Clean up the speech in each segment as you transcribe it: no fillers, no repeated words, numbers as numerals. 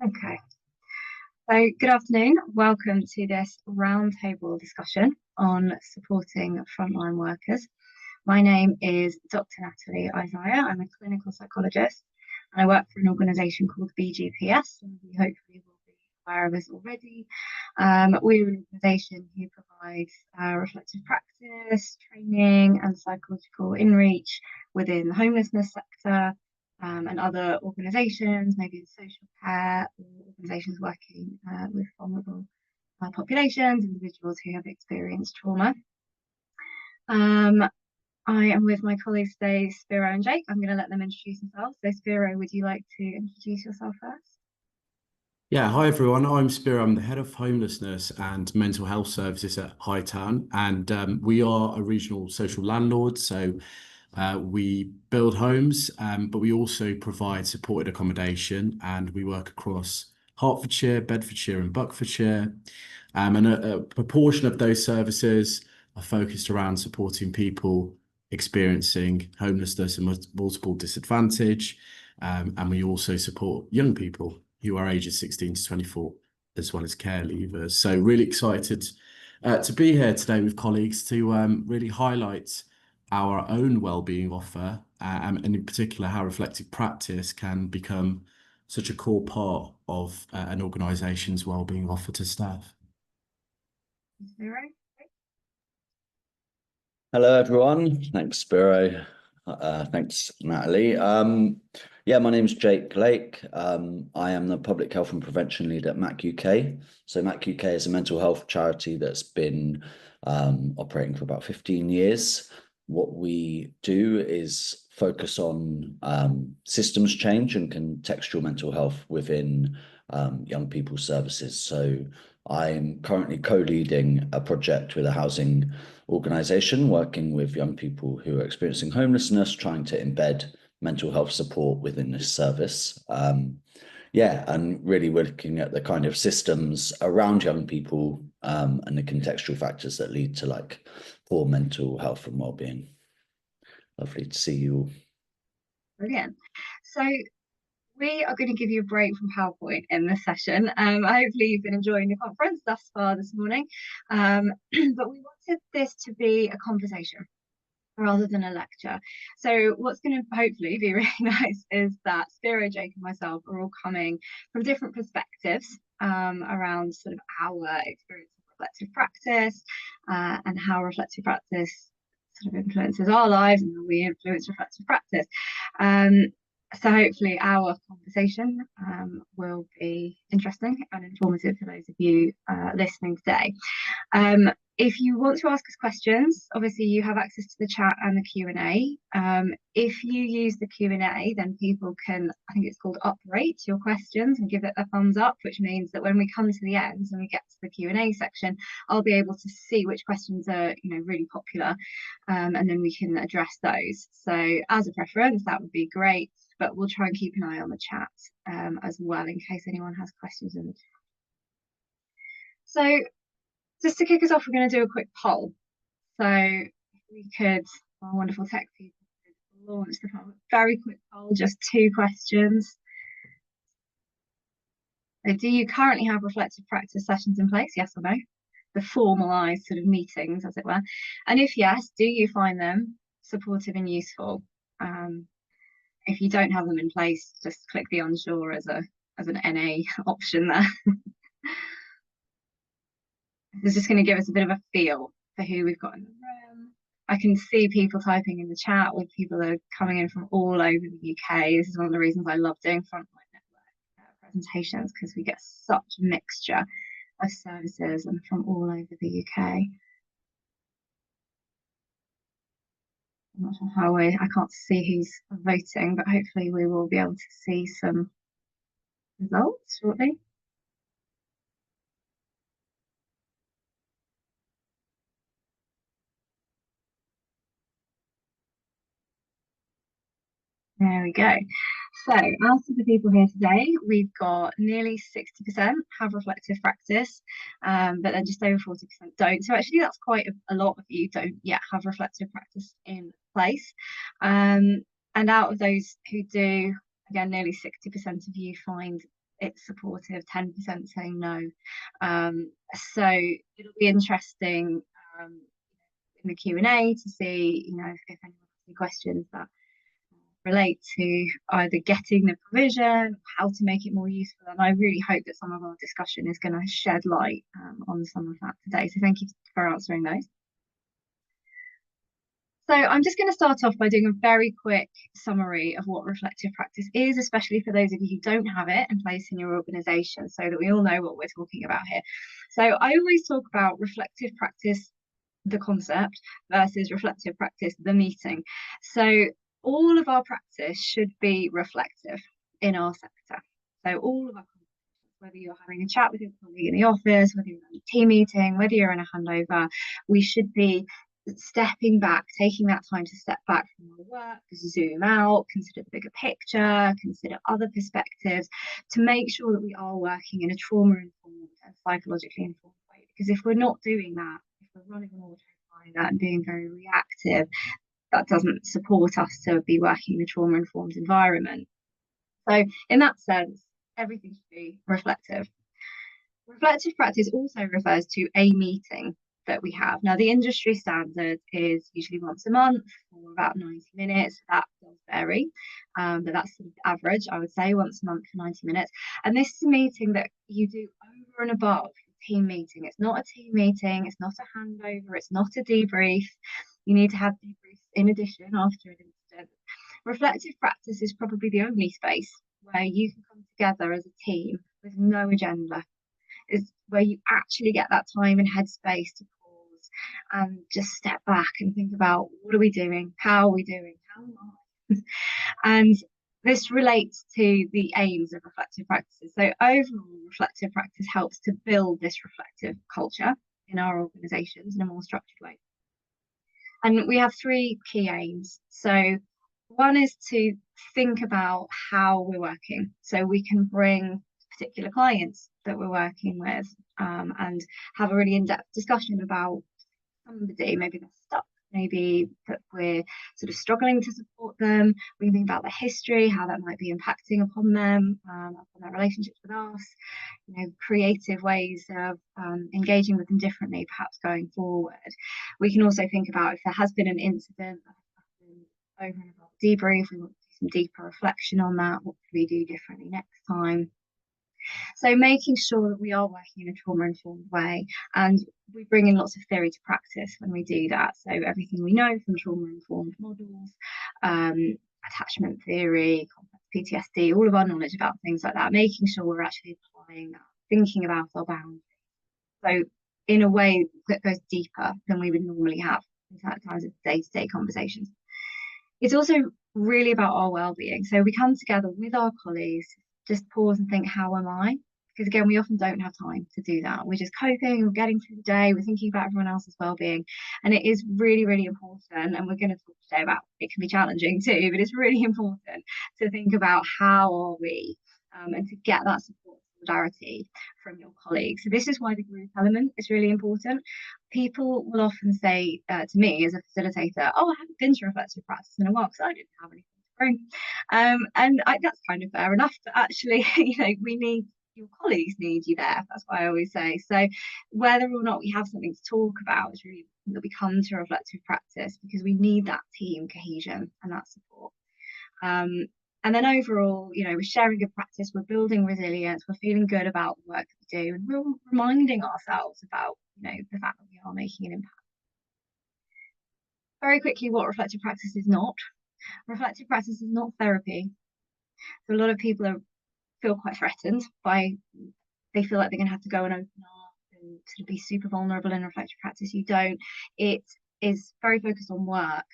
Okay, so good afternoon. Welcome to this roundtable discussion on supporting frontline workers. My name is Dr. Natalie Isaia. I'm a clinical psychologist and I work for an organisation called BGPS, and you hopefully will be aware of us already. We're an organisation who provides reflective practice, training and psychological inreach within the homelessness sector, and other organisations, maybe in social care or organisations working with vulnerable populations, individuals who have experienced trauma. I am with my colleagues today, Spiro and Jake. I'm going to let them introduce themselves. So Spiro, would you like to introduce yourself first? Yeah, hi everyone. I'm Spiro. I'm the head of homelessness and mental health services at Hightown, and we are a regional social landlord. So we build homes, but we also provide supported accommodation, and we work across Hertfordshire, Bedfordshire, and Buckinghamshire. And a proportion of those services are focused around supporting people experiencing homelessness and multiple disadvantage. And we also support young people who are ages 16 to 24, as well as care leavers. So really excited to be here today with colleagues to really highlight our own wellbeing offer, and in particular how reflective practice can become such a core part of an organisation's wellbeing offer to staff. Spiro? Hello, everyone. Thanks, Spiro. Thanks, Natalie. Yeah, my name is Jake Lake. I am the Public Health and Prevention Lead at MAC UK. So MAC UK is a mental health charity that's been operating for about 15 years. What we do is focus on systems change and contextual mental health within young people's services. So I'm currently co-leading a project with a housing organisation working with young people who are experiencing homelessness, trying to embed mental health support within this service. Yeah, and really we're looking at the kind of systems around young people and the contextual factors that lead to like poor mental health and well-being. Lovely to see you all. Brilliant. So we are going to give you a break from PowerPoint in this session. Hopefully you've been enjoying the conference thus far this morning, but we wanted this to be a conversation rather than a lecture. So what's going to hopefully be really nice is that Spiro, Jake and myself are all coming from different perspectives around sort of our experience of reflective practice and how reflective practice sort of influences our lives and how we influence reflective practice. So hopefully our conversation will be interesting and informative for those of you listening today. If you want to ask us questions, obviously you have access to the chat and the Q&A. If you use the Q&A, then people can, I think it's called uprate your questions and give it a thumbs up, which means that when we come to the end and we get to the Q&A section, I'll be able to see which questions are, really popular, and then we can address those. So as a preference, that would be great, but we'll try and keep an eye on the chat as well in case anyone has questions in the chat. So just to kick us off, we're going to do a quick poll. So if we could, our wonderful tech people, could launch the poll. Very quick poll, just 2 questions. So do you currently have reflective practice sessions in place? Yes or no? The formalised sort of meetings, as it were. And if yes, do you find them supportive and useful? If you don't have them in place, just click the unsure as an NA option there. It's just going to give us a bit of a feel for who we've got in the room. I can see people typing in the chat with people that are coming in from all over the UK. This is one of the reasons I love doing Frontline Network presentations, because we get such a mixture of services and from all over the UK. I'm not sure how I can't see who's voting, but hopefully we will be able to see some results shortly. There we go. So out of the people here today, we've got nearly 60% have reflective practice, but then just over 40% don't. So actually that's quite a lot of you don't yet have reflective practice in place. And out of those who do, again, nearly 60% of you find it's supportive, 10% saying no. So it'll be interesting in the Q&A to see, if anyone has any questions that relate to either getting the provision, how to make it more useful. And I really hope that some of our discussion is going to shed light on some of that today. So thank you for answering those. So I'm just going to start off by doing a very quick summary of what reflective practice is, especially for those of you who don't have it in place in your organisation, so that we all know what we're talking about here. So I always talk about reflective practice, the concept, versus reflective practice, the meeting. So all of our practice should be reflective in our sector. So all of our conversations, whether you're having a chat with your colleague in the office, whether you're in a team meeting, whether you're in a handover, we should be stepping back, taking that time to step back from our work, zoom out, consider the bigger picture, consider other perspectives, to make sure that we are working in a trauma-informed and psychologically informed way. Because if we're not doing that, if we're running on autopilot and being very reactive, that doesn't support us to be working in a trauma-informed environment. So in that sense, everything should be reflective. Reflective practice also refers to a meeting that we have. Now, the industry standard is usually once a month for about 90 minutes. That does vary, but that's sort of average, I would say, once a month for 90 minutes. And this is a meeting that you do over and above a team meeting. It's not a team meeting, it's not a handover, it's not a debrief. You need to have debriefs in addition after an incident. Reflective practice is probably the only space where you can come together as a team with no agenda. Is where you actually get that time and headspace to pause and just step back and think about, what are we doing? How are we doing? How am I? And this relates to the aims of reflective practices. So overall, reflective practice helps to build this reflective culture in our organisations in a more structured way. And we have three key aims. So one is to think about how we're working, so we can bring particular clients that we're working with and have a really in-depth discussion about somebody, maybe they're stuck, maybe that we're sort of struggling to support them. We can think about their history, how that might be impacting upon them, upon their relationships with us, creative ways of engaging with them differently, perhaps going forward. We can also think about if there has been an incident that has happened over and above debrief, we want to do some deeper reflection on that. What could we do differently next time? So making sure that we are working in a trauma-informed way, and we bring in lots of theory to practice when we do that. So everything we know from trauma-informed models, attachment theory, complex PTSD, all of our knowledge about things like that, making sure we're actually applying that, thinking about our boundaries. So in a way that goes deeper than we would normally have in terms of day-to-day conversations. It's also really about our well-being. So we come together with our colleagues, just pause and think, how am I? Because again, we often don't have time to do that. We're just coping, we're getting through the day, we're thinking about everyone else's well-being. And it is really, really important. And we're going to talk today about it can be challenging too, but it's really important to think about how are we and to get that support, solidarity from your colleagues. So this is why the group element is really important. People will often say to me as a facilitator, oh, I haven't been to reflective practice in a while because I didn't have anything to bring. And that's kind of fair enough, but actually, your colleagues need you there. That's what I always say. So whether or not we have something to talk about is really important that we come to reflective practice, because we need that team cohesion and that support. And then overall, we're sharing good practice, we're building resilience, we're feeling good about the work that we do, and we're reminding ourselves about, the fact that we are making an impact. Very quickly, what reflective practice is not. Reflective practice is not therapy. So a lot of people feel quite threatened they feel like they're going to have to go and open up and sort of be super vulnerable in reflective practice. You don't. It is very focused on work.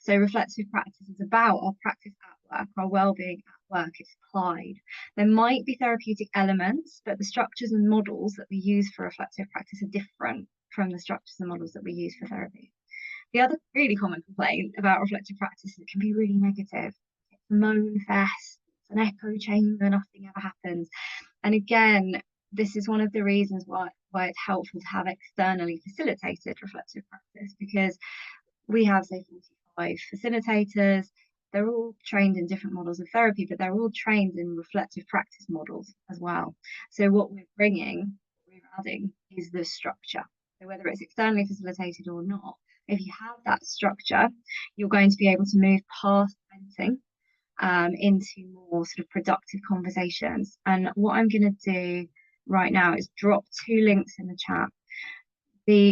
So reflective practice is about our practice at work, our well-being at work. It's applied. There might be therapeutic elements, but the structures and models that we use for reflective practice are different from the structures and models that we use for therapy. The other really common complaint about reflective practice is it can be really negative. It's a moan fest, it's an echo chamber, nothing ever happens. And again, this is one of the reasons why it's helpful to have externally facilitated reflective practice, because we have, say, 45 facilitators. they're all trained in different models of therapy, but they're all trained in reflective practice models as well. So what we're adding is the structure. So whether it's externally facilitated or not, if you have that structure, you're going to be able to move past venting into more sort of productive conversations. And what I'm going to do right now is drop 2 links in the chat.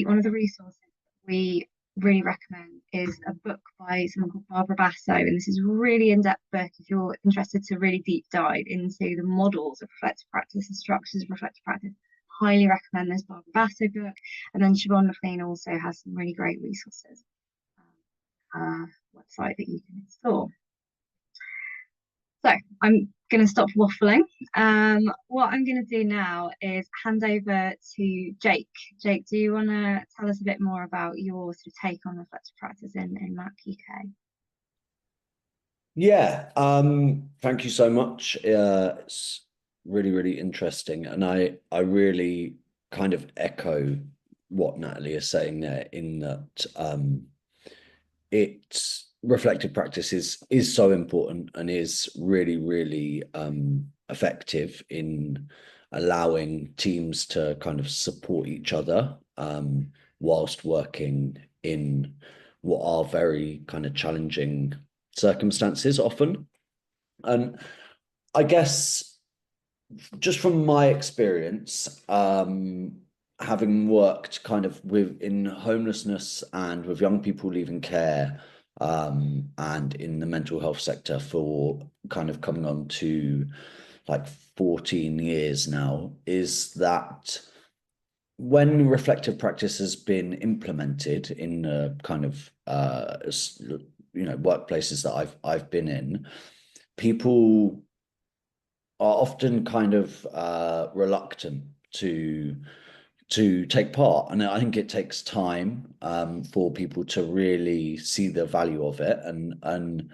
One of the resources we really recommend is a book by someone called Barbara Basso, and this is a really in-depth book if you're interested to really deep dive into the models of reflective practice and structures of reflective practice. Highly recommend this Barbara Basso book. And then Siobhan McLean also has some really great resources website that you can explore. So I'm going to stop waffling. What I'm going to do now is hand over to Jake. Jake, do you want to tell us a bit more about your sort of take on reflective practice in MAC UK? Yeah, thank you so much. It's really, really interesting. And I really kind of echo what Natalie is saying there, in that it's reflective practice is so important and is really, really effective in allowing teams to kind of support each other whilst working in what are very kind of challenging circumstances often. And I guess just from my experience, having worked kind of in homelessness and with young people leaving care, and in the mental health sector for kind of coming on to like 14 years now, is that when reflective practice has been implemented in the kind of workplaces that I've been in, people are often kind of reluctant to take part. And I think it takes time for people to really see the value of it. And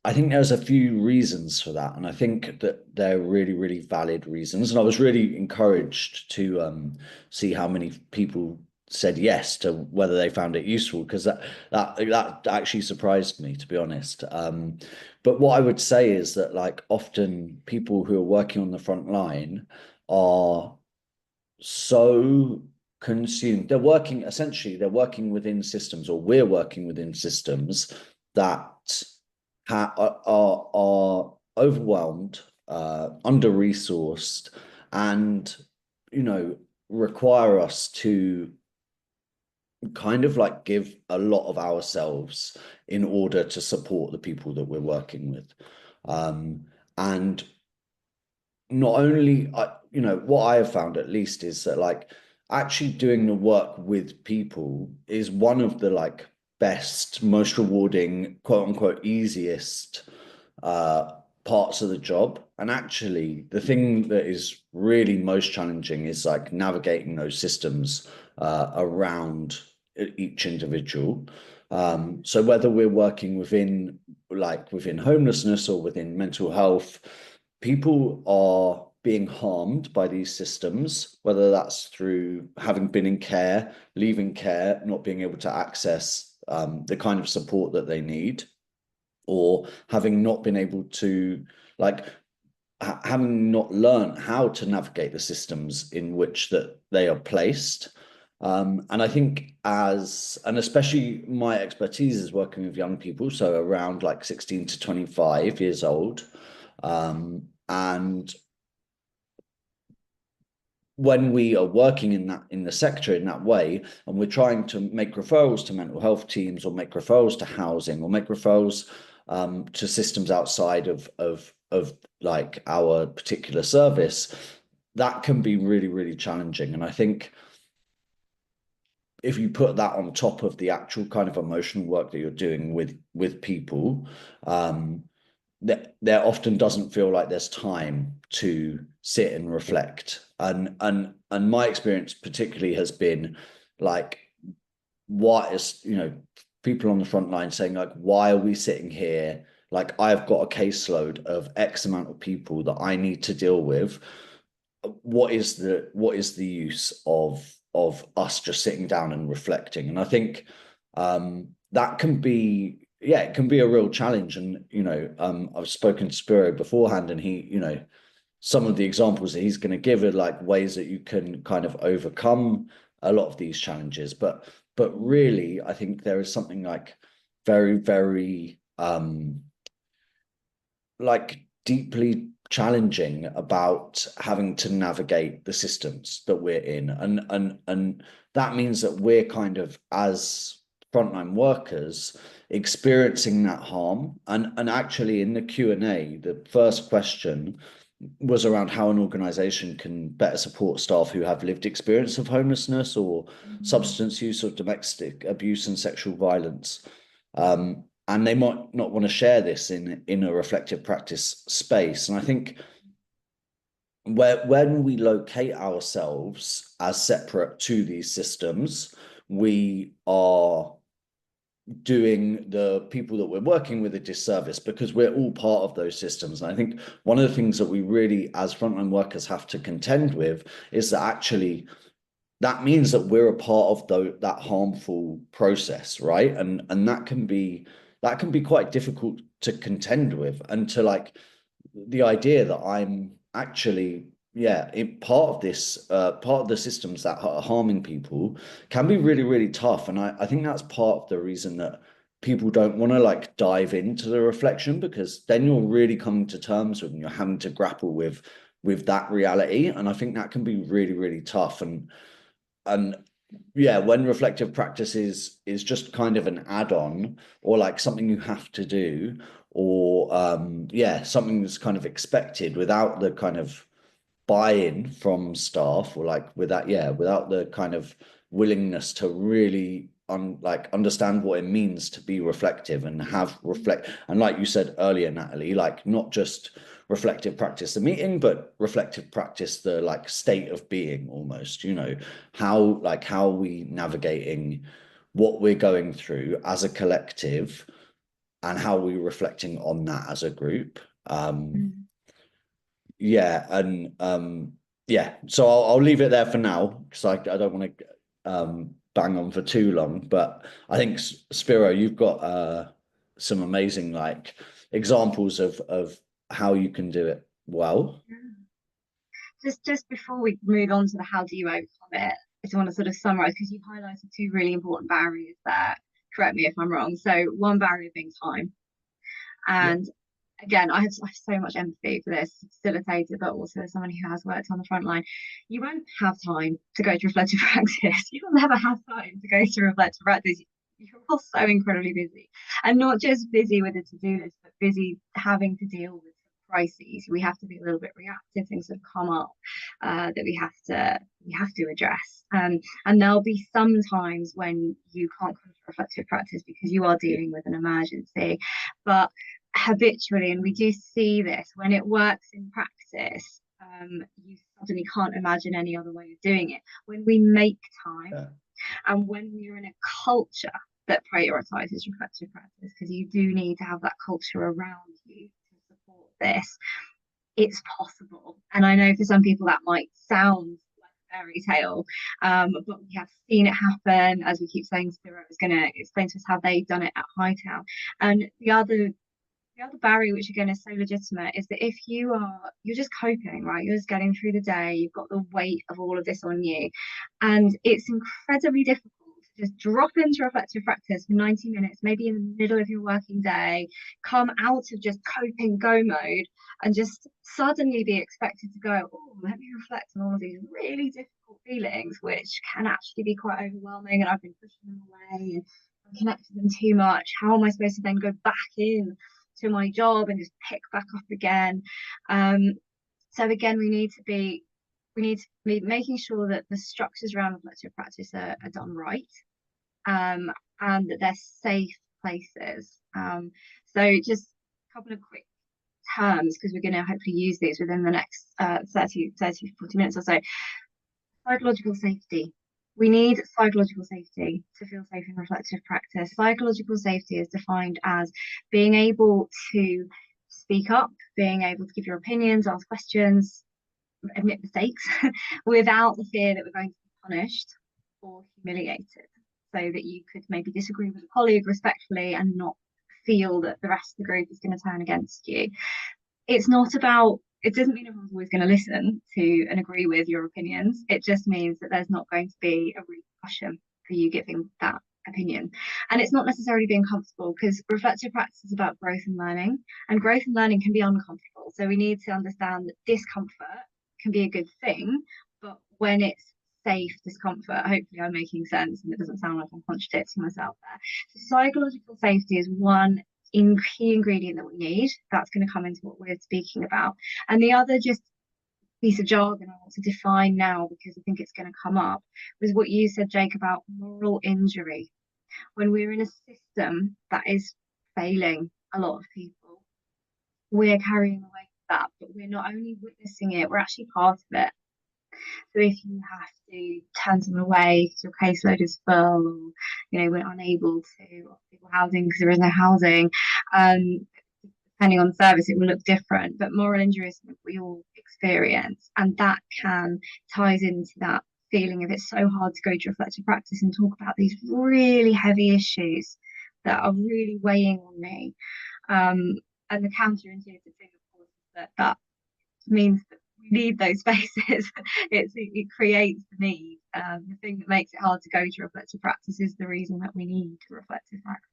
I think there's a few reasons for that. And I think that they're really, really valid reasons. And I was really encouraged to see how many people said yes to whether they found it useful, because that actually surprised me, to be honest. But what I would say is that, like, often people who are working on the front line are so consumed. They're working within systems, or we're working within systems that are overwhelmed, under-resourced, and require us to kind of like give a lot of ourselves in order to support the people that we're working with. And not only, what I have found, at least, is that, like, actually doing the work with people is one of the like best, most rewarding, quote unquote, easiest parts of the job. And actually the thing that is really most challenging is like navigating those systems around each individual. So whether we're working within homelessness or within mental health, people are being harmed by these systems, whether that's through having been in care, leaving care, not being able to access the kind of support that they need, or having not been able to, like, having not learned how to navigate the systems in which that they are placed. And I think and especially my expertise is working with young people, so around like 16 to 25 years old. And when we are working in the sector in that way, and we're trying to make referrals to mental health teams, or make referrals to housing, or make referrals to systems outside of like our particular service, that can be really, really challenging. And I think if you put that on top of the actual kind of emotional work that you're doing with people, there often doesn't feel like there's time to sit and reflect. And my experience particularly has been like, what is, people on the front line saying, like, why are we sitting here? Like, I've got a caseload of X amount of people that I need to deal with. What is the use of us just sitting down and reflecting? And I think that can be yeah, it can be a real challenge. And, I've spoken to Spiro beforehand, and he, some of the examples that he's going to give are like ways that you can kind of overcome a lot of these challenges. But really, I think there is something like very, very like deeply challenging about having to navigate the systems that we're in. And that means that we're kind of, as frontline workers, experiencing that harm. And actually in the Q&A, the first question was around how an organization can better support staff who have lived experience of homelessness or substance use or domestic abuse and sexual violence. And they might not want to share this in a reflective practice space. And I think when we locate ourselves as separate to these systems, we are doing the people that we're working with a disservice, because we're all part of those systems. And I think one of the things that we really, as frontline workers, have to contend with is that actually that means that we're a part of that harmful process, right? And that can be quite difficult to contend with, and to like the idea that I'm actually part of this part of the systems that are harming people can be really, really tough. And I think that's part of the reason that people don't want to like dive into the reflection, because then you're really coming to terms with, and you're having to grapple with that reality. And I think that can be really, really tough. And yeah, when reflective practice is just kind of an add-on, or like something you have to do, or something that's kind of expected without the kind of buy-in from staff, or like without the kind of willingness to really understand what it means to be reflective and and like you said earlier, Natalie, like not just reflective practice the meeting, but reflective practice the like state of being, almost, how are we navigating what we're going through as a collective, and how are we reflecting on that as a group. So I'll leave it there for now, because I don't want to bang on for too long. But I think, Spiro, you've got some amazing like examples of how you can do it well. Just before we move on to the how do you overcome it, I just want to sort of summarize, because you highlighted two really important barriers there. Correct me if I'm wrong. So one barrier being time. And again, I have so much empathy for this facilitator, but also as someone who has worked on the front line. You won't have time to go to reflective practice. You will never have time to go to reflective practice. You're all so incredibly busy, and not just busy with a to-do list, but busy having to deal with crises. We have to be a little bit reactive. Things have come up that we have to address. And there'll be some times when you can't come to reflective practice because you are dealing with an emergency, but habitually, and we do see this when it works in practice, you suddenly can't imagine any other way of doing it. When we make time, and when we're in a culture that prioritizes reflective practice, because you do need to have that culture around you to support this, it's possible. And I know for some people that might sound like a fairy tale, but we have seen it happen. As we keep saying, Spiros is going to explain to us how they've done it at Hightown. And the other barrier, which again is so legitimate, is that if you're just coping, right? You're just getting through the day, you've got the weight of all of this on you, and it's incredibly difficult to just drop into reflective practice for 90 minutes, maybe in the middle of your working day, come out of just coping go mode, and just suddenly be expected to go, oh, let me reflect on all of these really difficult feelings, which can actually be quite overwhelming, and I've been pushing them away and connected to them too much. How am I supposed to then go back in to my job and just pick back up again? So again, we need to be making sure that the structures around reflective practice are done right, and that they're safe places. So just a couple of quick terms, because we're going to hopefully use these within the next 30 40 minutes or so. Psychological safety. We need psychological safety to feel safe in reflective practice. Psychological safety is defined as being able to speak up, being able to give your opinions, ask questions, admit mistakes without the fear that we're going to be punished or humiliated. So that you could maybe disagree with a colleague respectfully and not feel that the rest of the group is going to turn against you. It's not about, it doesn't mean everyone's always going to listen to and agree with your opinions. It just means that there's not going to be a repercussion for you giving that opinion. And it's not necessarily being comfortable, because reflective practice is about growth and growth and learning can be uncomfortable. So we need to understand that discomfort can be a good thing, but when it's safe discomfort, hopefully I'm making sense and it doesn't sound like I'm contradicting myself there. So psychological safety is one key ingredient that we need. That's going to come into what we're speaking about. And the other just piece of jargon I want to define now, because I think it's going to come up, was what you said, Jake, about moral injury. When we're in a system that is failing a lot of people, we're carrying the weight of that, but we're not only witnessing it, we're actually part of it. So if you have to turn someone away because your caseload is full, or we're unable to offer people housing because there is no housing, depending on the service, it will look different. But moral injury is something we all experience, and that ties into that feeling of it's so hard to go to reflective practice and talk about these really heavy issues that are really weighing on me. And the counterintuitive thing, of course, is that means that we need those spaces. It creates the need. The thing that makes it hard to go to reflective practice is the reason that we need reflective practice.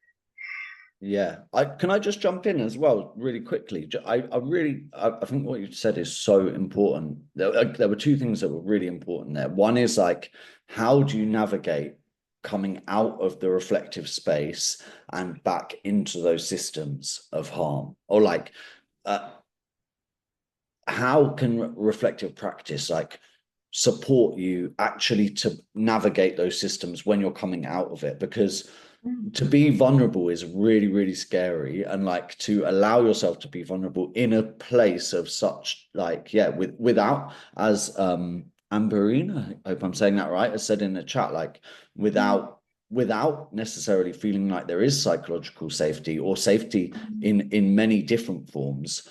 Yeah, can I just jump in as well really quickly? I think what you said is so important. There were two things that were really important there. One is like, how do you navigate coming out of the reflective space and back into those systems of harm? Or like, how can reflective practice like support you actually to navigate those systems when you're coming out of it? Because to be vulnerable is really, really scary, and like to allow yourself to be vulnerable in a place of such like, without, as Amberine, I hope I'm saying that right, has said in the chat, like without necessarily feeling like there is psychological safety or safety in many different forms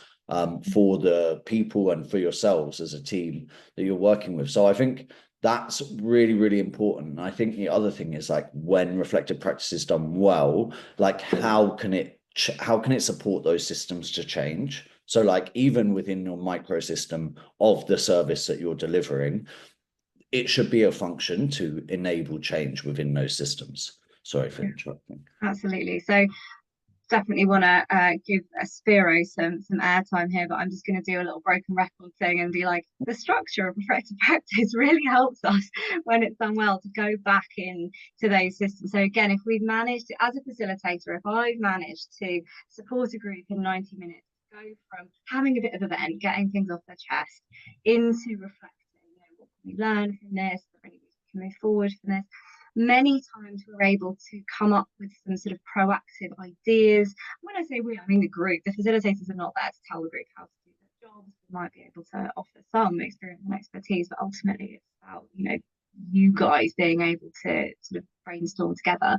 for the people and for yourselves as a team that you're working with. So I think that's really, really important. And I think the other thing is like, when reflective practice is done well, like how can it support those systems to change? So like, even within your microsystem of the service that you're delivering, it should be a function to enable change within those systems. Sorry for interrupting. Absolutely. So definitely want to give a Spiros some airtime here, but I'm just going to do a little broken record thing and be like, the structure of reflective practice really helps us when it's done well to go back into those systems. So again, if we've managed to, as a facilitator, if I've managed to support a group in 90 minutes, go from having a bit of a vent, getting things off their chest, into reflecting, what can we learn from this, what can we move forward from this. Many times we're able to come up with some sort of proactive ideas. When I say we, I mean the group. The facilitators are not there to tell the group how to do their jobs. We might be able to offer some experience and expertise, but ultimately it's about, you guys being able to sort of brainstorm together.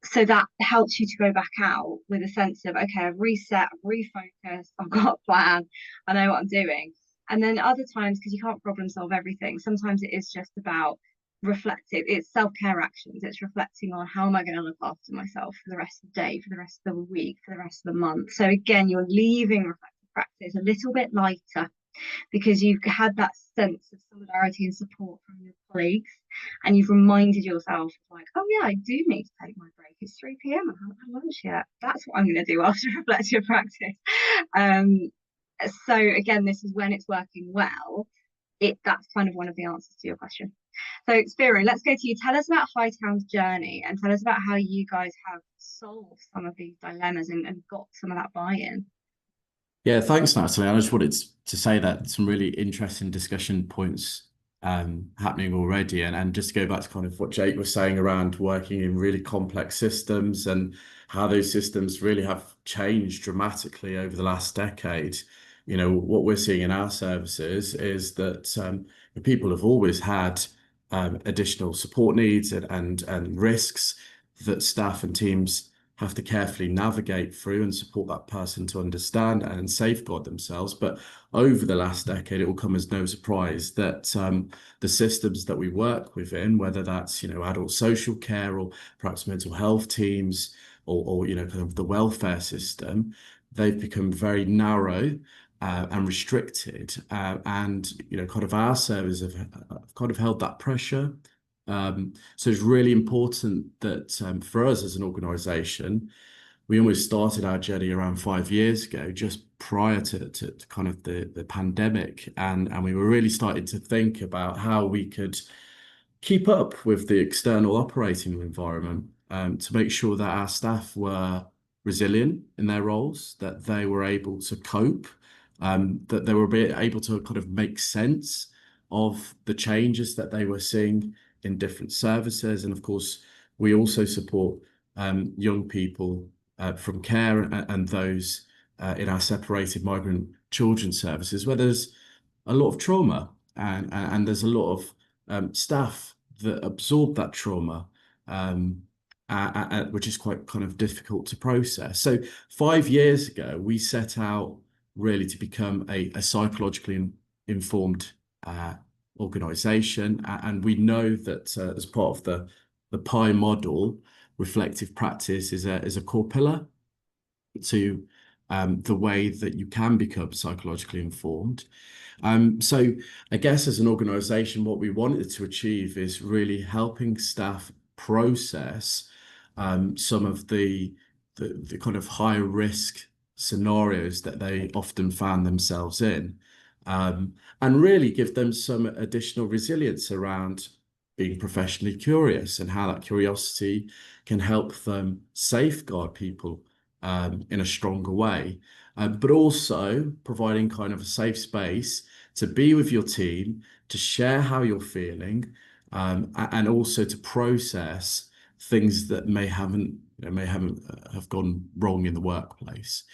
So that helps you to go back out with a sense of, okay, I've reset, I've refocused, I've got a plan, I know what I'm doing. And then other times, because you can't problem solve everything, sometimes it is just about reflective, it's self-care actions. It's reflecting on, how am I going to look after myself for the rest of the day, for the rest of the week, for the rest of the month. So again, you're leaving reflective practice a little bit lighter, because you've had that sense of solidarity and support from your colleagues, and you've reminded yourself, like, oh yeah, I do need to take my break. It's 3 p.m. I haven't had lunch yet. That's what I'm going to do after reflective practice. So again, this is when it's working well. That's kind of one of the answers to your question. So Spiro, let's go to you. Tell us about Hightown's journey, and tell us about how you guys have solved some of these dilemmas and got some of that buy-in. Yeah, thanks, Natalie. I just wanted to say that some really interesting discussion points happening already, and just to go back to kind of what Jake was saying around working in really complex systems and how those systems really have changed dramatically over the last decade. What we're seeing in our services is that people have always had additional support needs and risks that staff and teams have to carefully navigate through and support that person to understand and safeguard themselves. But over the last decade, it will come as no surprise that the systems that we work within, whether that's adult social care or perhaps mental health teams, or kind of the welfare system, they've become very narrow and restricted, and kind of our services have kind of held that pressure. So it's really important that for us as an organisation, we almost started our journey around 5 years ago, just prior to kind of the pandemic, and we were really starting to think about how we could keep up with the external operating environment, to make sure that our staff were resilient in their roles, that they were able to cope, that they were able to kind of make sense of the changes that they were seeing in different services. And of course, we also support young people from care and those in our separated migrant children's services, where there's a lot of trauma and there's a lot of staff that absorb that trauma, which is quite kind of difficult to process. So 5 years ago, we set out really to become a psychologically informed organisation, and we know that as part of the PI model, reflective practice is a core pillar to the way that you can become psychologically informed. So I guess as an organisation, what we wanted to achieve is really helping staff process some of the kind of high risk scenarios that they often found themselves in, and really give them some additional resilience around being professionally curious and how that curiosity can help them safeguard people in a stronger way, but also providing kind of a safe space to be with your team, to share how you're feeling, and also to process things that may have gone wrong in the workplace.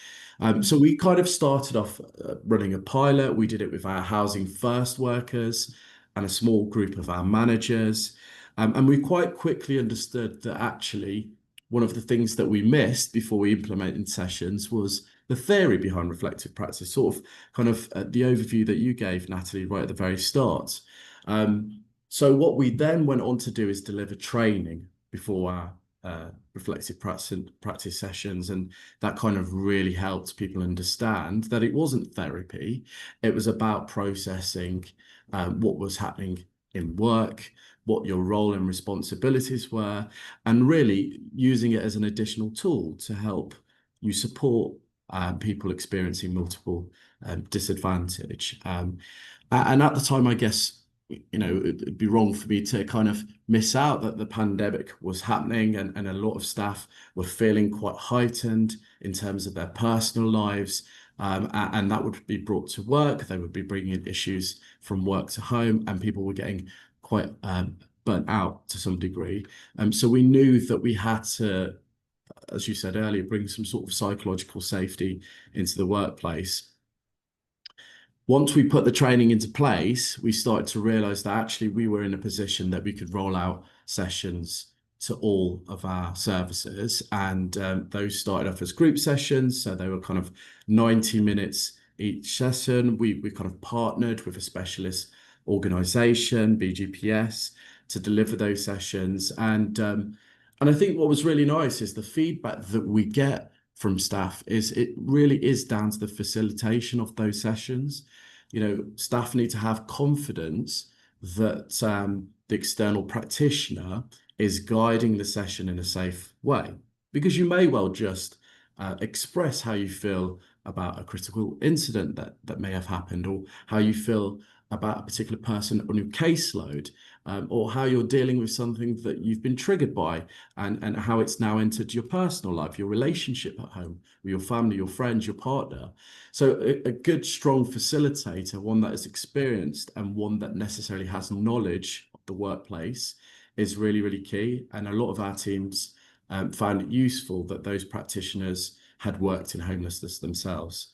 So we kind of started off running a pilot. We did it with our housing first workers and a small group of our managers, and we quite quickly understood that actually one of the things that we missed before we implemented sessions was the theory behind reflective practice, sort of kind of the overview that you gave, Natalie, right at the very start. So what we then went on to do is deliver training before our reflective practice sessions, and that kind of really helped people understand that it wasn't therapy. It was about processing what was happening in work, what your role and responsibilities were, and really using it as an additional tool to help you support people experiencing multiple disadvantage. And at the time, I guess, it'd be wrong for me to kind of miss out that the pandemic was happening, and a lot of staff were feeling quite heightened in terms of their personal lives. And that would be brought to work. They would be bringing issues from work to home, and people were getting quite burnt out to some degree. So we knew that we had to, as you said earlier, bring some sort of psychological safety into the workplace. Once we put the training into place, we started to realize that actually we were in a position that we could roll out sessions to all of our services. And those started off as group sessions. So they were kind of 90 minutes each session. We kind of partnered with a specialist organisation, BGPS, to deliver those sessions. And I think what was really nice is the feedback that we get from staff is it really is down to the facilitation of those sessions. Staff need to have confidence that the external practitioner is guiding the session in a safe way, because you may well just express how you feel about a critical incident that may have happened, or how you feel about a particular person on your caseload, or how you're dealing with something that you've been triggered by, and how it's now entered your personal life, your relationship at home with your family, your friends, your partner. So a good, strong facilitator, one that is experienced and one that necessarily has knowledge of the workplace, is really, really key. And a lot of our teams found it useful that those practitioners had worked in homelessness themselves.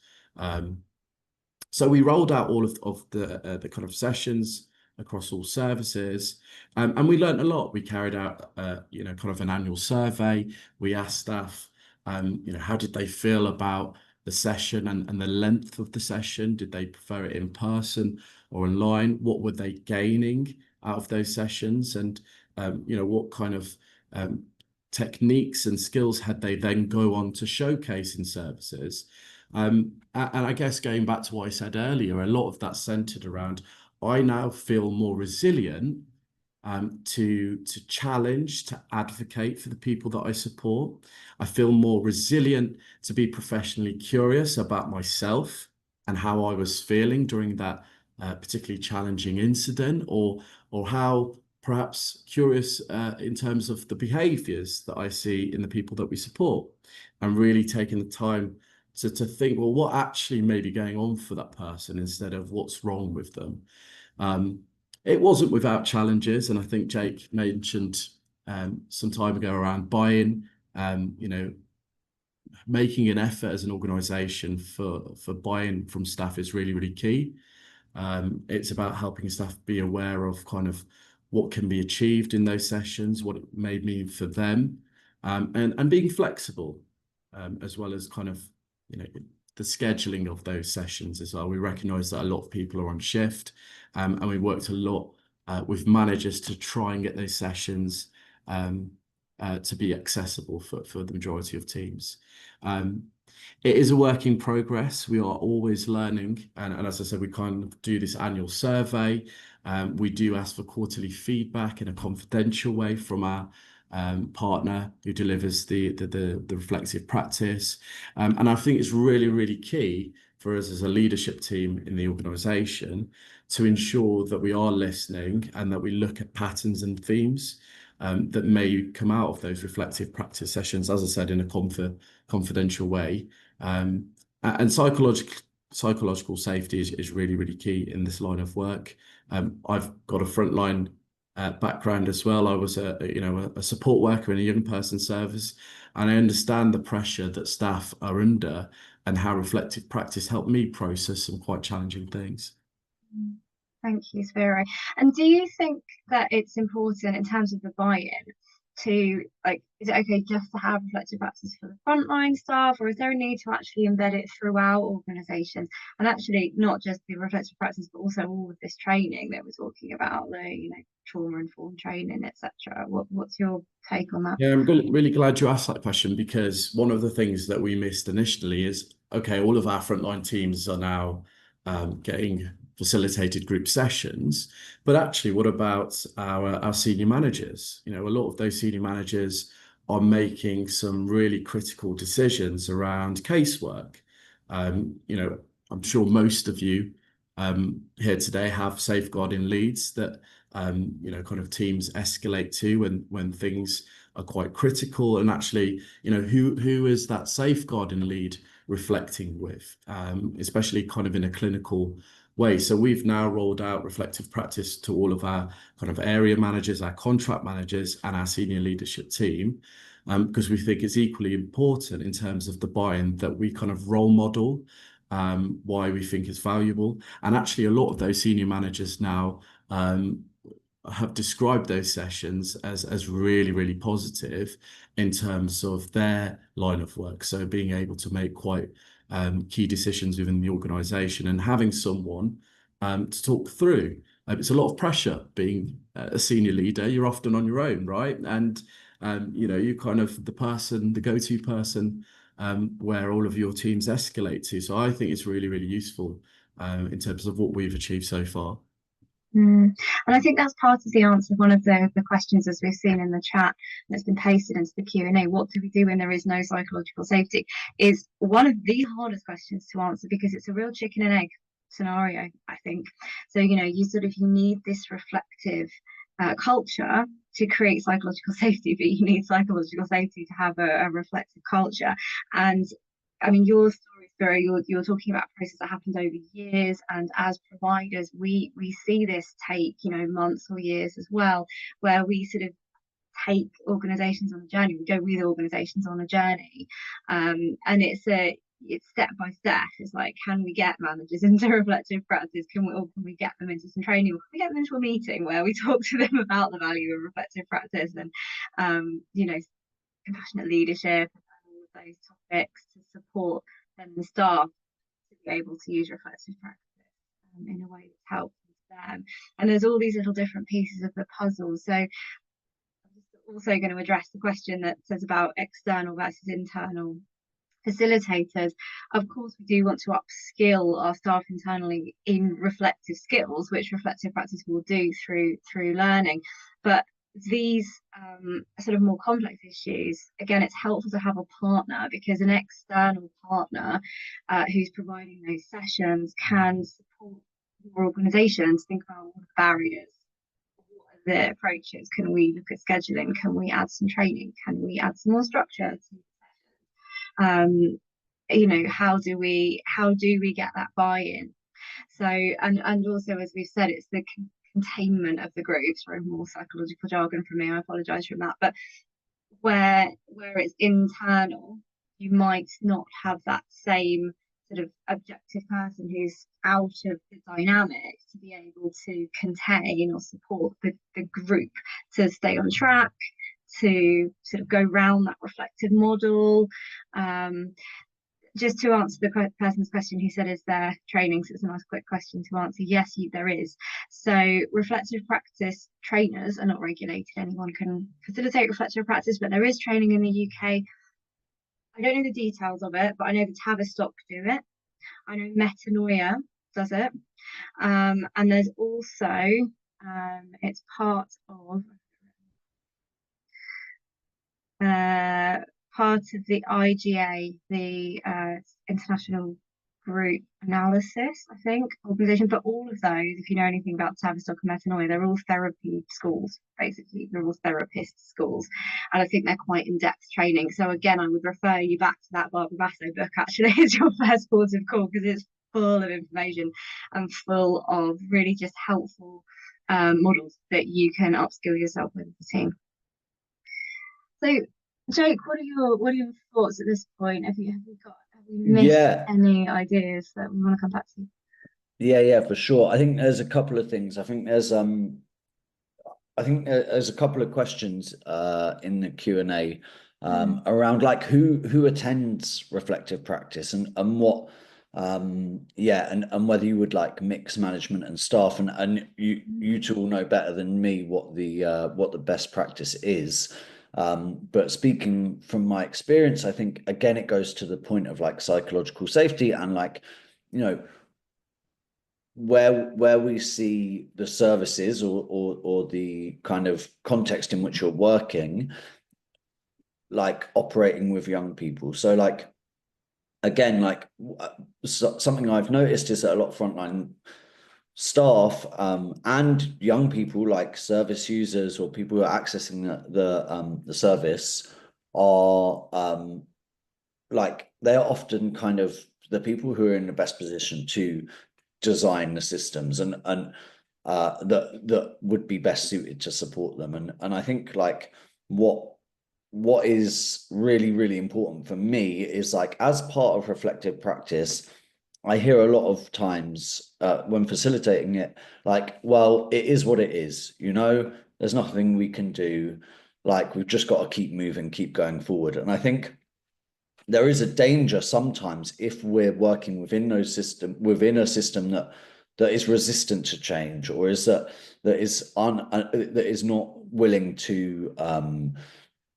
So we rolled out all of the kind of sessions across all services, and we learned a lot. We carried out kind of an annual survey. We asked staff how did they feel about the session and the length of the session. Did they prefer it in person or online? What were they gaining out of those sessions? And what kind of techniques and skills had they then go on to showcase in services. And I guess going back to what I said earlier, a lot of that centered around, I now feel more resilient to challenge, to advocate for the people that I support. I feel more resilient to be professionally curious about myself and how I was feeling during that particularly challenging incident, or how perhaps curious in terms of the behaviours that I see in the people that we support, and really taking the time to think, well, what actually may be going on for that person instead of what's wrong with them. It wasn't without challenges, and I think Jake mentioned some time ago around buy-in. Making an effort as an organisation for buy-in from staff is really, really key. It's about helping staff be aware of kind of what can be achieved in those sessions, what it may mean for them, and being flexible, as well as kind of, the scheduling of those sessions as well. We recognise that a lot of people are on shift, and we worked a lot with managers to try and get those sessions to be accessible for the majority of teams. It is a work in progress. We are always learning, and as I said, we kind of do this annual survey. We do ask for quarterly feedback in a confidential way from our partner who delivers the reflective practice, and I think it's really, really key for us as a leadership team in the organisation to ensure that we are listening and that we look at patterns and themes that may come out of those reflective practice sessions, as I said, in a confidential way. And psychological safety is really, really key in this line of work. I've got a frontline background as well. I was a support worker in a young person service, and I understand the pressure that staff are under and how reflective practice helped me process some quite challenging things. Thank you, Spiro. And do you think that it's important in terms of the buy-in to, like, is it okay just to have reflective practice for the frontline staff, or is there a need to actually embed it throughout organisations, and actually not just the reflective practice but also all of this training that we're talking about, the trauma-informed training, etc.? What's your take on that? Yeah, I'm really glad you asked that question, because one of the things that we missed initially is, okay, all of our frontline teams are now getting facilitated group sessions, but actually, what about our senior managers? A lot of those senior managers are making some really critical decisions around casework. I'm sure most of you here today have safeguarding leads that kind of teams escalate to when things are quite critical, and actually, who is that safeguarding lead reflecting with, especially kind of in a clinical way. So we've now rolled out reflective practice to all of our kind of area managers, our contract managers, and our senior leadership team, because we think it's equally important in terms of the buy-in that we kind of role model why we think it's valuable. And actually, a lot of those senior managers now have described those sessions as really, really positive in terms of their line of work. So being able to make quite key decisions within the organisation and having someone to talk through. It's a lot of pressure being a senior leader. You're often on your own, right? And you're kind of the go-to person where all of your teams escalate to. So I think it's really, really useful in terms of what we've achieved so far. And I think that's part of the answer. One of the questions, as we've seen in the chat that's been pasted into the Q&A, what do we do when there is no psychological safety, is one of the hardest questions to answer, because it's a real chicken and egg scenario, I think. So, you need this reflective culture to create psychological safety, but you need psychological safety to have a reflective culture. And I mean, your story, Spiro, you're talking about a process that happened over years, and as providers, we see this take months or years as well, where we sort of take organisations on a journey. We go with organisations on a journey, and it's step by step. It's like, can we get managers into reflective practice? Can we get them into some training? Or can we get them into a meeting where we talk to them about the value of reflective practice and compassionate leadership and all of those topics to support them, the staff, to be able to use reflective practice in a way that's helpful to them. And there's all these little different pieces of the puzzle. So all also going to address the question that says about external versus internal facilitators. Of course, we do want to upskill our staff internally in reflective skills, which reflective practice will do through learning. But these sort of more complex issues, again, it's helpful to have a partner, because an external partner who's providing those sessions can support your organisation to think about what the barriers, what are the approaches. Can we look at scheduling? Can we add some training? Can we add some more structure to you know, how do we get that buy-in? So and also, as we've said, it's the containment of the groups. Sorry, more psychological jargon from me, I apologize for that. But where it's internal, you might not have that same sort of objective person who's out of the dynamic to be able to contain or support the group to stay on track, to sort of go round that reflective model. Just to answer the person's question who said, is there training? So it's a nice quick question to answer. Yes, there is. So reflective practice trainers are not regulated. Anyone can facilitate reflective practice, but there is training in the UK. I don't know the details of it, but I know the Tavistock do it. I know Metanoia does it. And there's also, it's part of the IGA, the International Group Analysis, I think, organisation. But all of those, if you know anything about Tavistock and Metanoia, they're all therapy schools, basically. They're all therapist schools. And I think they're quite in-depth training. So again, I would refer you back to that Barbara Basso book, actually, as your first port of call, because it's full of information and full of really just helpful models that you can upskill yourself with the team. So, Jake, what are your thoughts at this point? Have you missed any ideas that we want to come back to? Yeah, for sure. I think there's a couple of things. I think there's a couple of questions in the Q&A around like who attends reflective practice and what and whether you would like mix management and staff, and you two will know better than me what the best practice is. But speaking from my experience, I think again it goes to the point of like psychological safety and like, you know, where we see the services or the kind of context in which you're working, like operating with young people. So like, again, like something I've noticed is that a lot of frontline staff and young people, like service users or people who are accessing the service, are like they're often kind of the people who are in the best position to design the systems and that would be best suited to support them. And I think like what is really, really important for me is like, as part of reflective practice, I hear a lot of times when facilitating it, like, well, it is what it is, you know, there's nothing we can do. Like, we've just got to keep moving, keep going forward. And I think there is a danger sometimes if we're working within a system that is resistant to change, or that is not willing to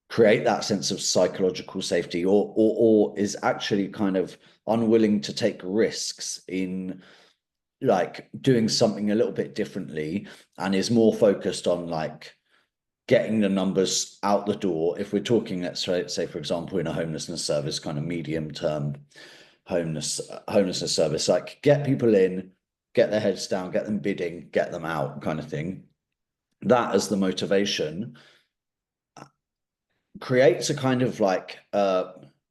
create that sense of psychological safety, or is actually kind of unwilling to take risks in like doing something a little bit differently, and is more focused on like getting the numbers out the door. If we're talking, let's say, for example, in a homelessness service, kind of medium-term homelessness service, like get people in, get their heads down, get them bidding, get them out, kind of thing. That as the motivation creates a kind of like I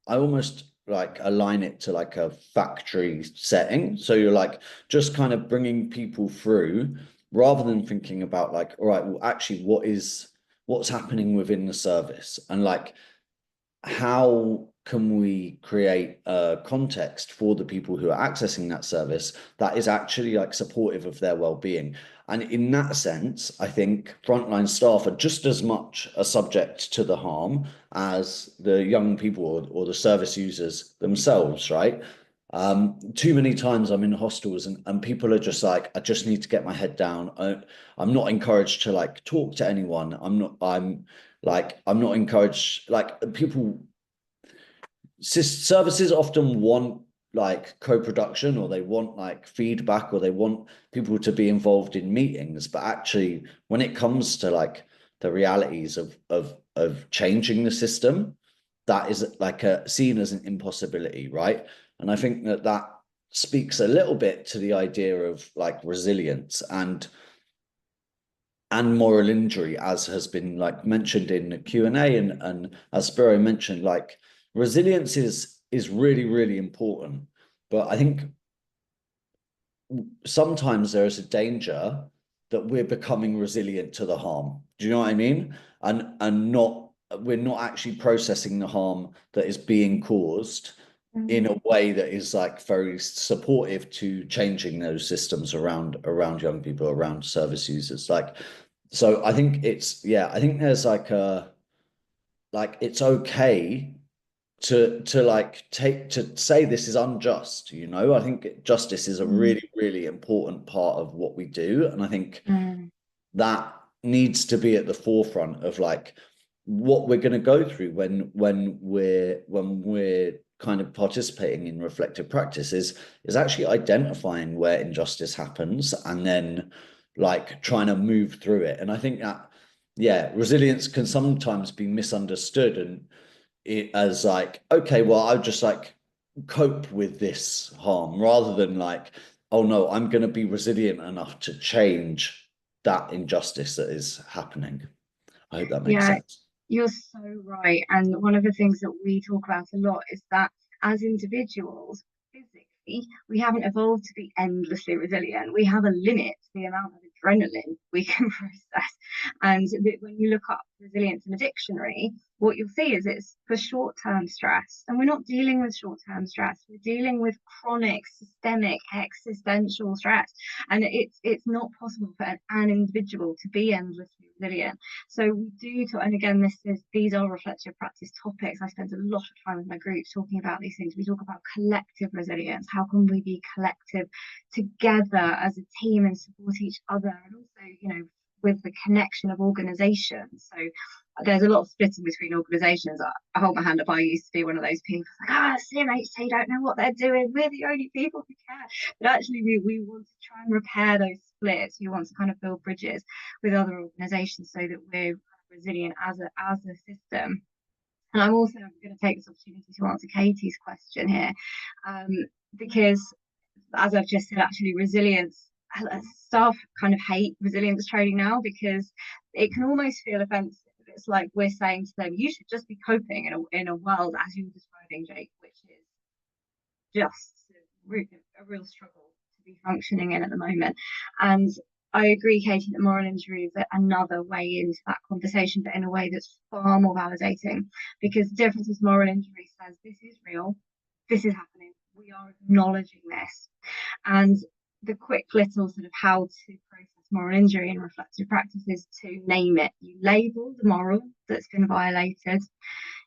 almost like align it to like a factory setting. So you're like just kind of bringing people through rather than thinking about like, all right, well, actually, what's happening within the service, and like how can we create a context for the people who are accessing that service that is actually like supportive of their well-being. And in that sense, I think frontline staff are just as much a subject to the harm as the young people or the service users themselves, right? Too many times I'm in hostels and people are just like, I just need to get my head down. I'm not encouraged to like talk to anyone. I'm not encouraged, like people, services often want like co-production, or they want like feedback, or they want people to be involved in meetings. But actually, when it comes to like the realities of changing the system, that is like seen as an impossibility, right? And I think that speaks a little bit to the idea of like resilience and moral injury, as has been like mentioned in the Q&A, and as Spiro mentioned, like resilience is really, really important. But I think sometimes there is a danger that we're becoming resilient to the harm. Do you know what I mean? And not, we're not actually processing the harm that is being caused in a way that is like very supportive to changing those systems around young people, around service users. Like, so I think I think there's like it's okay to like to say this is unjust, you know. I think justice is a really, really important part of what we do, and I think that needs to be at the forefront of like what we're going to go through when we're kind of participating in reflective practice is actually identifying where injustice happens and then like trying to move through it. And I think that resilience can sometimes be misunderstood and it as like, okay, well, I'll just like cope with this harm, rather than like, oh no, I'm going to be resilient enough to change that injustice that is happening. I hope that makes Yeah, sense. you're so right. And one of the things that we talk about a lot is that as individuals, physically, we haven't evolved to be endlessly resilient. We have a limit to the amount of adrenaline we can process. And when you look up resilience in a dictionary, what you'll see is it's for short-term stress. And we're not dealing with short-term stress. We're dealing with chronic, systemic, existential stress. And it's not possible for an individual to be endlessly resilient. So we do talk, and again, these are reflective practice topics. I spend a lot of time with my groups talking about these things. We talk about collective resilience. How can we be collective together as a team and support each other? And also, you know, with the connection of organizations. So there's a lot of splitting between organizations. I hold my hand up. I used to be one of those people like, CMHT don't know what they're doing. We're the only people who care. But actually, we want to try and repair those splits. We want to kind of build bridges with other organizations so that we're resilient as a system. And I'm also going to take this opportunity to answer Katie's question here, because as I've just said, actually resilience, staff kind of hate resilience training now because it can almost feel offensive. It's like we're saying to them, you should just be coping in a world, as you were describing, Jake, which is just a real struggle to be functioning in at the moment. And I agree, Katie, that moral injury is another way into that conversation, but in a way that's far more validating, because the difference is moral injury says this is real, this is happening, we are acknowledging this. And the quick little sort of how to process moral injury in reflective practice is to name it. You label the moral that's been violated,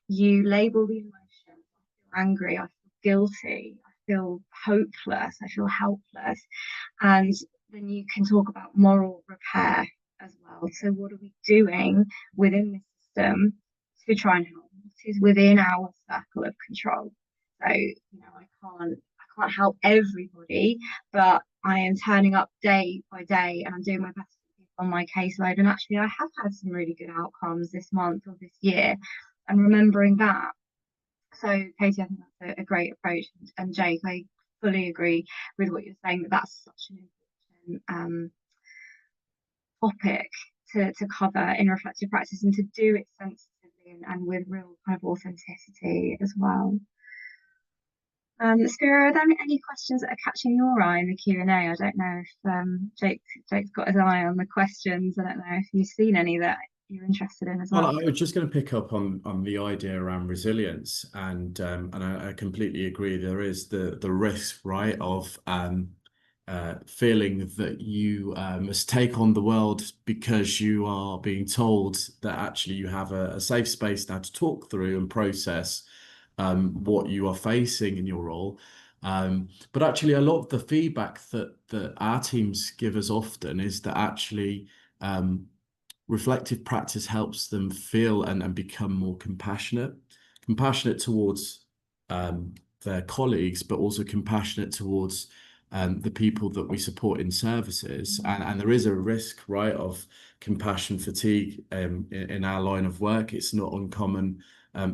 you label the emotions. I feel angry, I feel guilty, I feel hopeless, I feel helpless. And then you can talk about moral repair as well. So what are we doing within the system to try and help? What is within our circle of control? So, you know, I can't help everybody, but I am turning up day by day and I'm doing my best on my caseload. And actually I have had some really good outcomes this month or this year, and remembering that. So Katie, I think that's a great approach. And Jake, I fully agree with what you're saying, that that's such an important topic to cover in reflective practice, and to do it sensitively and with real kind of authenticity as well. Spiro, are there any questions that are catching your eye in the Q&A? I don't know if Jake's got his eye on the questions. I don't know if you've seen any that you're interested in as well. Well, I was just going to pick up on the idea around resilience, and I completely agree. There is the risk, right, of feeling that you must take on the world because you are being told that actually you have a safe space now to talk through and process what you are facing in your role. But actually, a lot of the feedback that our teams give us often is that actually reflective practice helps them feel and become more compassionate towards their colleagues, but also compassionate towards the people that we support in services. And there is a risk, right, of compassion fatigue in our line of work. It's not uncommon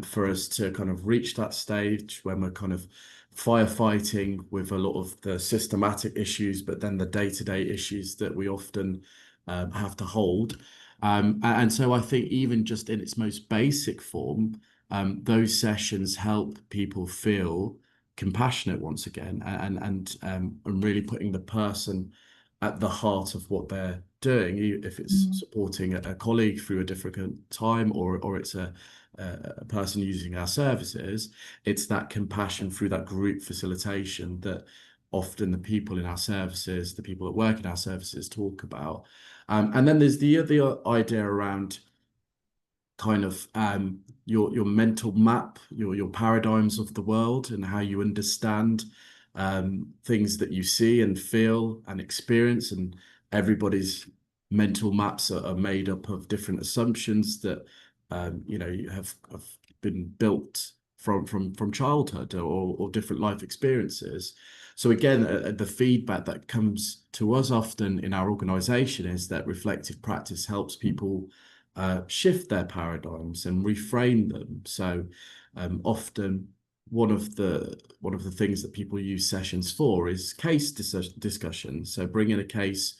for us to kind of reach that stage when we're kind of firefighting with a lot of the systematic issues, but then the day-to-day issues that we often have to hold. And so I think even just in its most basic form, those sessions help people feel compassionate once again, and really putting the person at the heart of what they're doing, if it's supporting a colleague through a difficult time, or it's a person using our services. It's that compassion through that group facilitation that often the people in our services, the people that work in our services, talk about. And then there's the other idea around kind of your mental map, your paradigms of the world, and how you understand things that you see and feel and experience. And everybody's mental maps are made up of different assumptions that have been built from childhood or different life experiences. So again, the feedback that comes to us often in our organization is that reflective practice helps people shift their paradigms and reframe them. So often one of the things that people use sessions for is case discussion. So bringing a case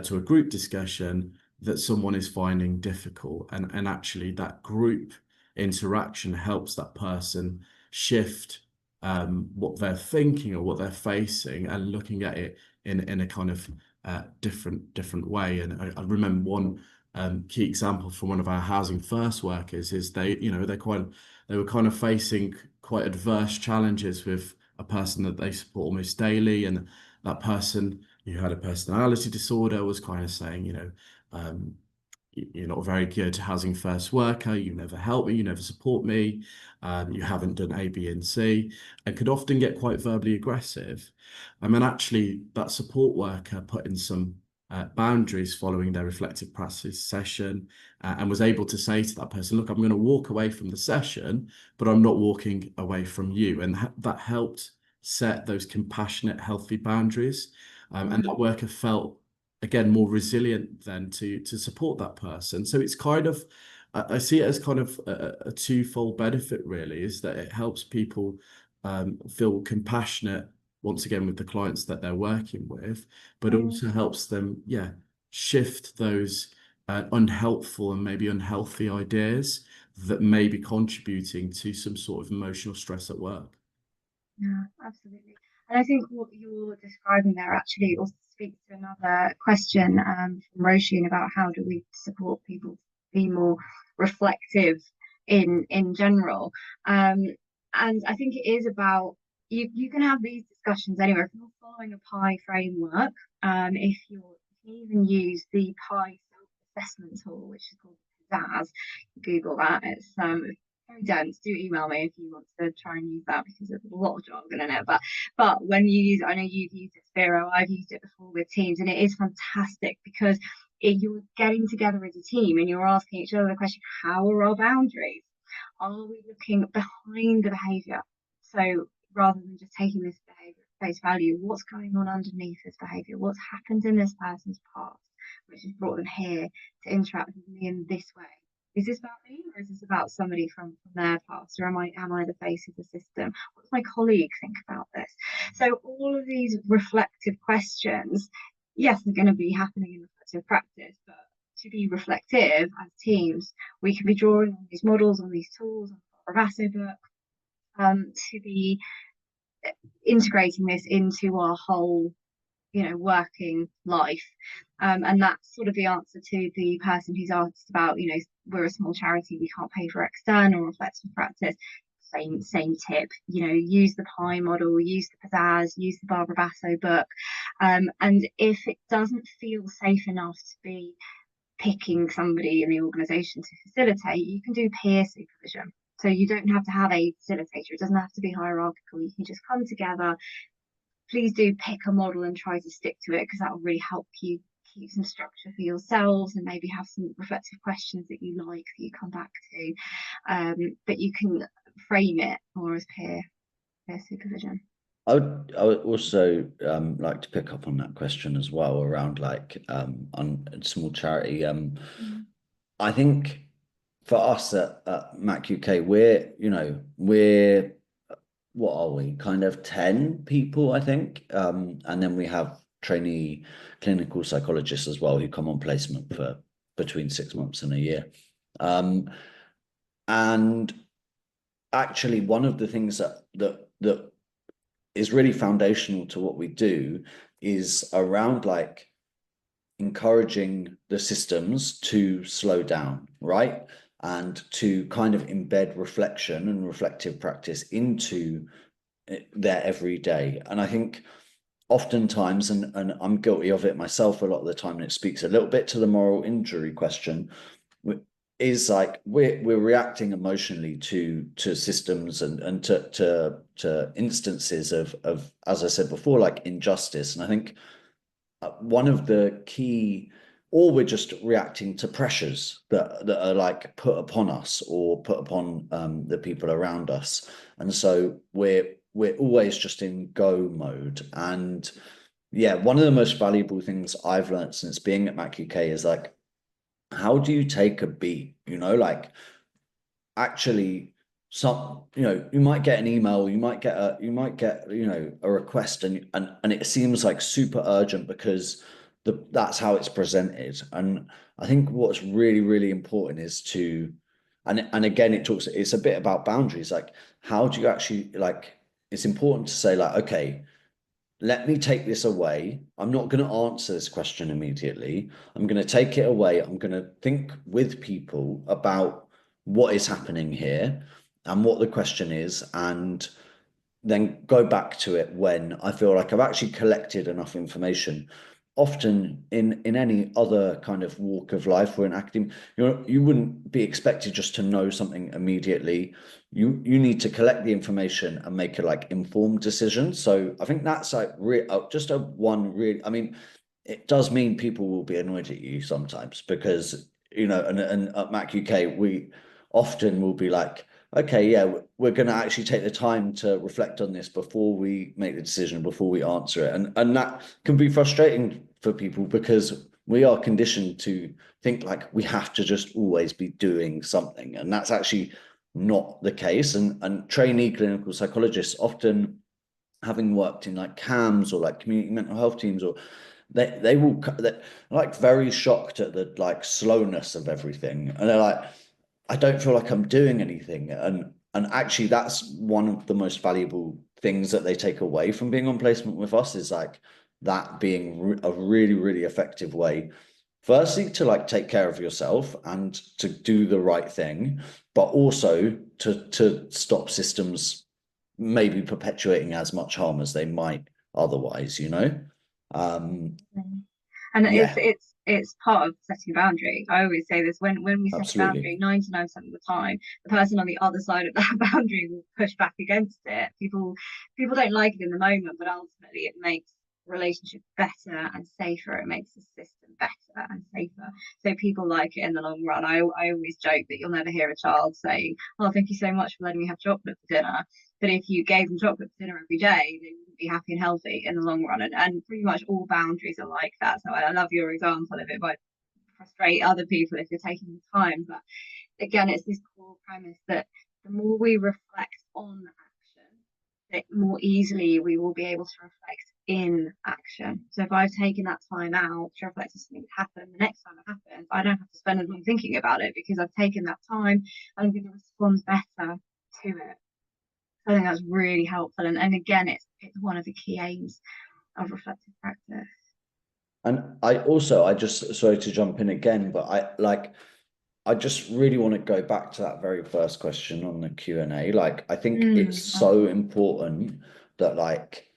to a group discussion that someone is finding difficult, and actually that group interaction helps that person shift what they're thinking or what they're facing, and looking at it in a kind of different way. And I remember one key example from one of our Housing First workers is they were kind of facing quite adverse challenges with a person that they support almost daily, and that person who had a personality disorder was kind of saying, you're not a very good Housing First worker, you never help me, you never support me, you haven't done A, B, and C, and could often get quite verbally aggressive. And actually that support worker put in some boundaries following their reflective practice session, and was able to say to that person, look, I'm going to walk away from the session, but I'm not walking away from you. And that helped set those compassionate, healthy boundaries. And that worker felt, again, more resilient then to support that person. So it's kind of, I see it as kind of a twofold benefit, really, is that it helps people feel compassionate once again with the clients that they're working with, but also helps them shift those unhelpful and maybe unhealthy ideas that may be contributing to some sort of emotional stress at work. Yeah, absolutely. And I think what you're describing there actually also speaks to another question from Roisin about how do we support people to be more reflective in general. And I think it is about, you can have these discussions anywhere. If you're following a PI framework, if you even use the PI self-assessment tool, which is called PIZAZ, Google that. It's very dense. Do email me if you want to try and use that, because there's a lot of jargon in it. But when you use it, I know you've used it, Spiro, I've used it before with teams, and it is fantastic because you're getting together as a team and you're asking each other the question, how are our boundaries? Are we looking behind the behaviour? So rather than just taking this behaviour at face value, what's going on underneath this behaviour? What's happened in this person's past, which has brought them here to interact with me in this way? Is this about me, or is this about somebody from their past? Or am I the face of the system? What does my colleague think about this? So all of these reflective questions, yes, they're going to be happening in reflective practice, but to be reflective as teams, we can be drawing on these models, on these tools, on the Bravasso book, to be integrating this into our whole working life. And that's sort of the answer to the person who's asked about, we're a small charity, we can't pay for external reflective practice. Same tip, use the PI model, use the PIZAZ, use the Barbara Basso book. And if it doesn't feel safe enough to be picking somebody in the organisation to facilitate, you can do peer supervision. So you don't have to have a facilitator. It doesn't have to be hierarchical. You can just come together. Please do pick a model and try to stick to it, because that will really help you keep some structure for yourselves, and maybe have some reflective questions that you like that you come back to. But you can frame it more as peer supervision. I would also like to pick up on that question as well around like on small charity. I think for us at Mac UK, we're what are we, kind of 10 people, I think, and then we have trainee clinical psychologists as well who come on placement for between 6 months and a year. And actually, one of the things that is really foundational to what we do is around like encouraging the systems to slow down, right? And to kind of embed reflection and reflective practice into their everyday. And I think oftentimes, and I'm guilty of it myself a lot of the time, and it speaks a little bit to the moral injury question, is like we're reacting emotionally to systems and to instances of, as I said before, like injustice. And I think one of the key, or we're just reacting to pressures that are like put upon us or put upon the people around us. And so we're always just in go mode. And yeah, one of the most valuable things I've learned since being at Mac UK is like, how do you take a beat? Like actually you might get an email, you might get a request, and it seems like super urgent because that's how it's presented. And I think what's really, really important is to, and again, it's a bit about boundaries. Like, how do you actually, like, it's important to say like, okay, let me take this away. I'm not going to answer this question immediately. I'm going to take it away. I'm going to think with people about what is happening here and what the question is, and then go back to it when I feel like I've actually collected enough information. Often in any other kind of walk of life or in academia, you wouldn't be expected just to know something immediately. You need to collect the information and make a like informed decision. So I think that's like just a one really, I mean, it does mean people will be annoyed at you sometimes because, and at Mac UK, we often will be like, okay, yeah, we're going to actually take the time to reflect on this before we make the decision, before we answer it. And that can be frustrating for people because we are conditioned to think like we have to just always be doing something. And that's actually not the case. And trainee clinical psychologists, often having worked in like CAMS or like community mental health teams, or they're like very shocked at the like slowness of everything. And they're like, I don't feel like I'm doing anything. And actually that's one of the most valuable things that they take away from being on placement with us, is like that being a really, really effective way, firstly, to like take care of yourself and to do the right thing, but also to stop systems maybe perpetuating as much harm as they might otherwise, And yeah. it's part of setting a boundary. I always say this, when we set Absolutely. a boundary, 99% of the time, the person on the other side of that boundary will push back against it. People don't like it in the moment, but ultimately it makes relationships better and safer. It makes the system better and safer. So people like it in the long run. I always joke that you'll never hear a child saying, "Oh, thank you so much for letting me have chocolate for dinner." But if you gave them chocolate for dinner every day, they wouldn't be happy and healthy in the long run. And pretty much all boundaries are like that. So I love your example of it. Might frustrate other people if you're taking the time. But again, it's this core premise that the more we reflect on action, the more easily we will be able to reflect in action. So if I've taken that time out to reflect on something that happened, the next time it happens, I don't have to spend as long thinking about it because I've taken that time and I'm going to respond better to it. I think that's really helpful. And again, it's one of the key aims of reflective practice. And I just, sorry to jump in again, but I just really want to go back to that very first question on the Q&A. Like, I think it's so important that like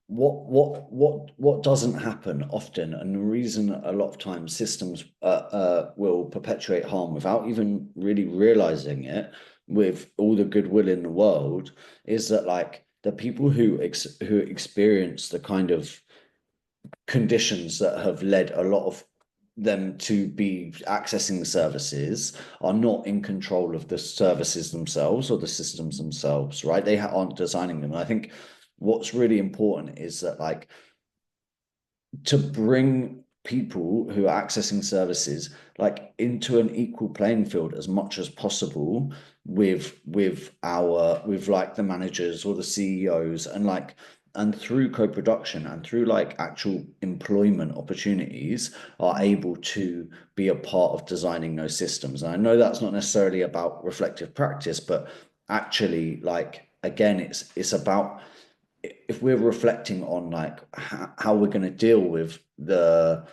what doesn't happen often, and the reason a lot of times systems will perpetuate harm without even really realizing it, with all the goodwill in the world, is that like the people who experience the kind of conditions that have led a lot of them to be accessing the services are not in control of the services themselves or the systems themselves, right? They aren't designing them. And I think what's really important is that like to bring people who are accessing services like into an equal playing field as much as possible with like the managers or the CEOs, and like and through co-production and through like actual employment opportunities are able to be a part of designing those systems. And I know that's not necessarily about reflective practice, but actually like again it's about, if we're reflecting on like how we're going to deal with the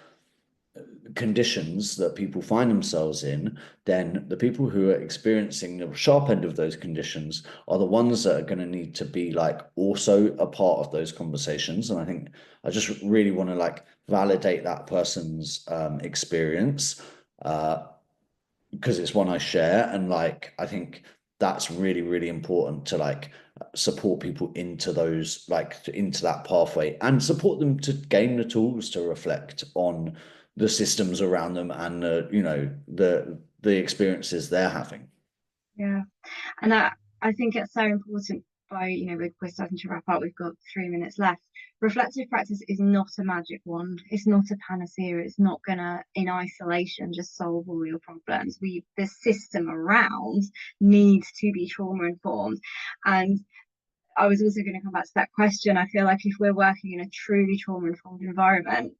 conditions that people find themselves in, then the people who are experiencing the sharp end of those conditions are the ones that are going to need to be like also a part of those conversations. And I think I just really want to like validate that person's experience, because it's one I share, and like I think that's really, really important to like support people into those like into that pathway, and support them to gain the tools to reflect on the systems around them and the experiences they're having. Yeah, and I think it's so important. We're starting to wrap up. We've got 3 minutes left. Reflective practice is not a magic wand. It's not a panacea. It's not gonna, in isolation, just solve all your problems. The system around needs to be trauma informed. And I was also going to come back to that question. I feel like if we're working in a truly trauma informed environment,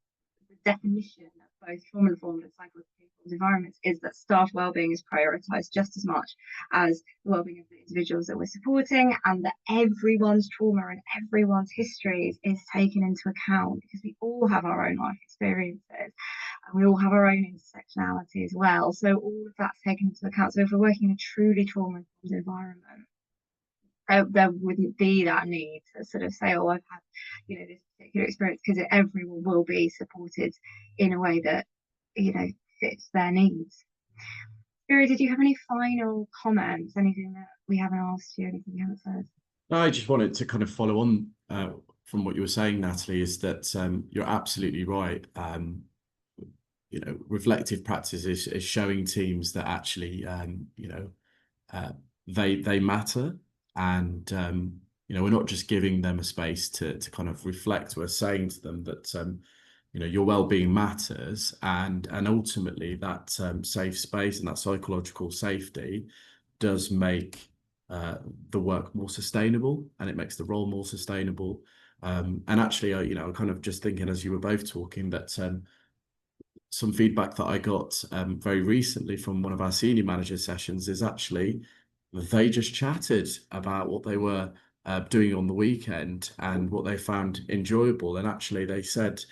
the definition of both trauma informed and psychological environments is that staff wellbeing is prioritised just as much as the wellbeing of the individuals that we're supporting, and that everyone's trauma and everyone's histories is taken into account, because we all have our own life experiences and we all have our own intersectionality as well. So all of that's taken into account. So if we're working in a truly trauma informed environment, there wouldn't be that need to sort of say, oh, I've had, this particular experience, because everyone will be supported in a way that, fits their needs. Spiro, did you have any final comments? Anything that we haven't asked you? Anything you haven't said? I just wanted to kind of follow on from what you were saying, Natalie, is that you're absolutely right. Reflective practice is showing teams that actually, they matter, and we're not just giving them a space to kind of reflect. We're saying to them that your well-being matters, and ultimately that safe space and that psychological safety does make the work more sustainable, and it makes the role more sustainable. And actually, I'm kind of just thinking as you were both talking that some feedback that I got very recently from one of our senior manager sessions is actually they just chatted about what they were doing on the weekend and what they found enjoyable. And actually they said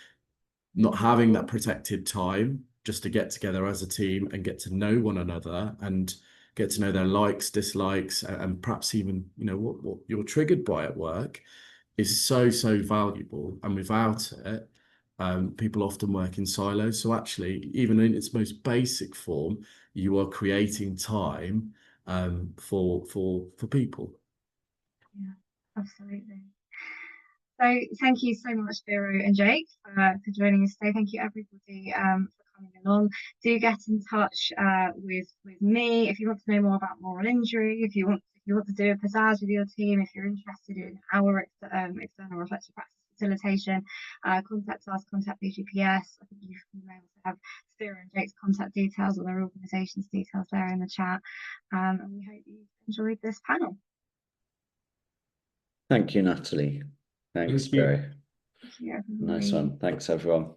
not having that protected time just to get together as a team and get to know one another and get to know their likes, dislikes, and perhaps even, what you're triggered by at work is so, so valuable. And without it, people often work in silos. So actually, even in its most basic form, you are creating time for people. Yeah, absolutely. So thank you so much, Spiro and Jake, for joining us today. Thank you, everybody, for coming along. Do get in touch with me if you want to know more about moral injury, if you want to do a pizzazz with your team, if you're interested in our external reflective practice facilitation, contact us, contact BGPS. I think you may also have Spiro and Jake's contact details or their organisation's details there in the chat. And we hope you enjoyed this panel. Thank you, Natalie. Thanks, Barry. Thank you, Nice one. Thanks, everyone.